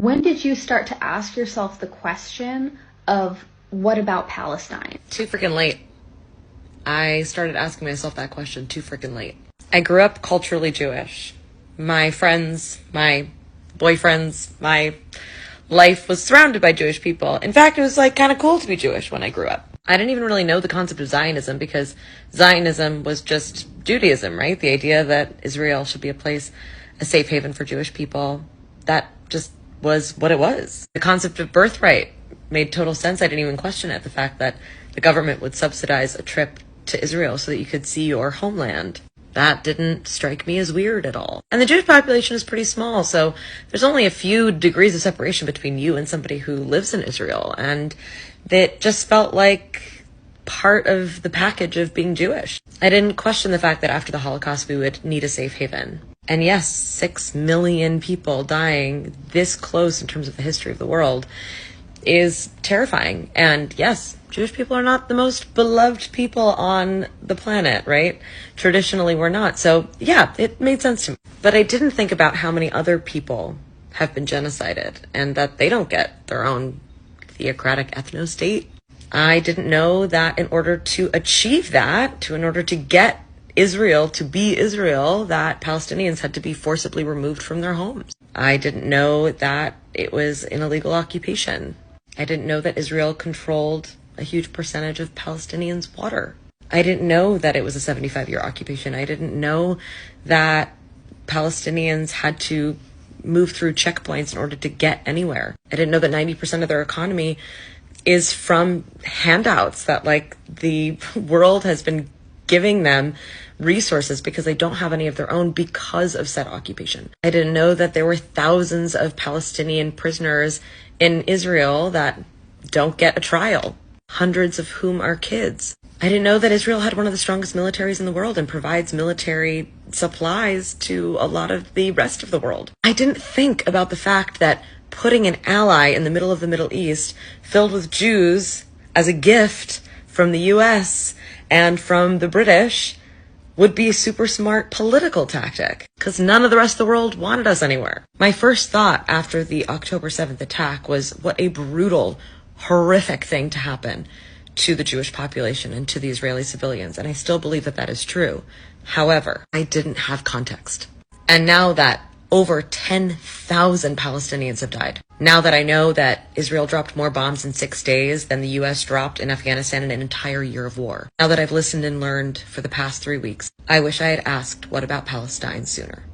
When did you start to ask yourself the question of what about Palestine? Too freaking late. I started asking myself that question too freaking late. I grew up culturally Jewish. My friends, my boyfriends, my life was surrounded by Jewish people. In fact, it was kind of cool to be Jewish when I grew up. I didn't even really know the concept of Zionism because Zionism was just Judaism, right? The idea that Israel should be a safe haven for Jewish people. That just was what it was. The concept of birthright made total sense. I didn't even question it. The fact that the government would subsidize a trip to Israel so that you could see your homeland. That didn't strike me as weird at all. And the Jewish population is pretty small, so there's only a few degrees of separation between you and somebody who lives in Israel. And it just felt like part of the package of being Jewish. I didn't question the fact that after the Holocaust we would need a safe haven. And yes, 6 million people dying this close in terms of the history of the world is terrifying. And yes, Jewish people are not the most beloved people on the planet, right? Traditionally, we're not. So yeah, it made sense to me. But I didn't think about how many other people have been genocided and that they don't get their own theocratic ethno-state. I didn't know that in order to achieve that, in order to get Israel to be Israel, that Palestinians had to be forcibly removed from their homes. I didn't know that it was an illegal occupation. I didn't know that Israel controlled a huge percentage of Palestinians' water. I didn't know that it was a 75-year occupation. I didn't know that Palestinians had to move through checkpoints in order to get anywhere. I didn't know that 90% of their economy is from handouts, that the world has been giving them resources because they don't have any of their own because of said occupation. I didn't know that there were thousands of Palestinian prisoners in Israel that don't get a trial, hundreds of whom are kids. I didn't know that Israel had one of the strongest militaries in the world and provides military supplies to a lot of the rest of the world. I didn't think about the fact that putting an ally in the middle of the Middle East filled with Jews as a gift from the US and from the British would be a super smart political tactic because none of the rest of the world wanted us anywhere. My first thought after the October 7th attack was what a brutal, horrific thing to happen to the Jewish population and to the Israeli civilians. And I still believe that that is true. However, I didn't have context. And now that over 10,000 Palestinians have died. Now that I know that Israel dropped more bombs in 6 days than the US dropped in Afghanistan in an entire year of war. Now that I've listened and learned for the past 3 weeks, I wish I had asked what about Palestine sooner.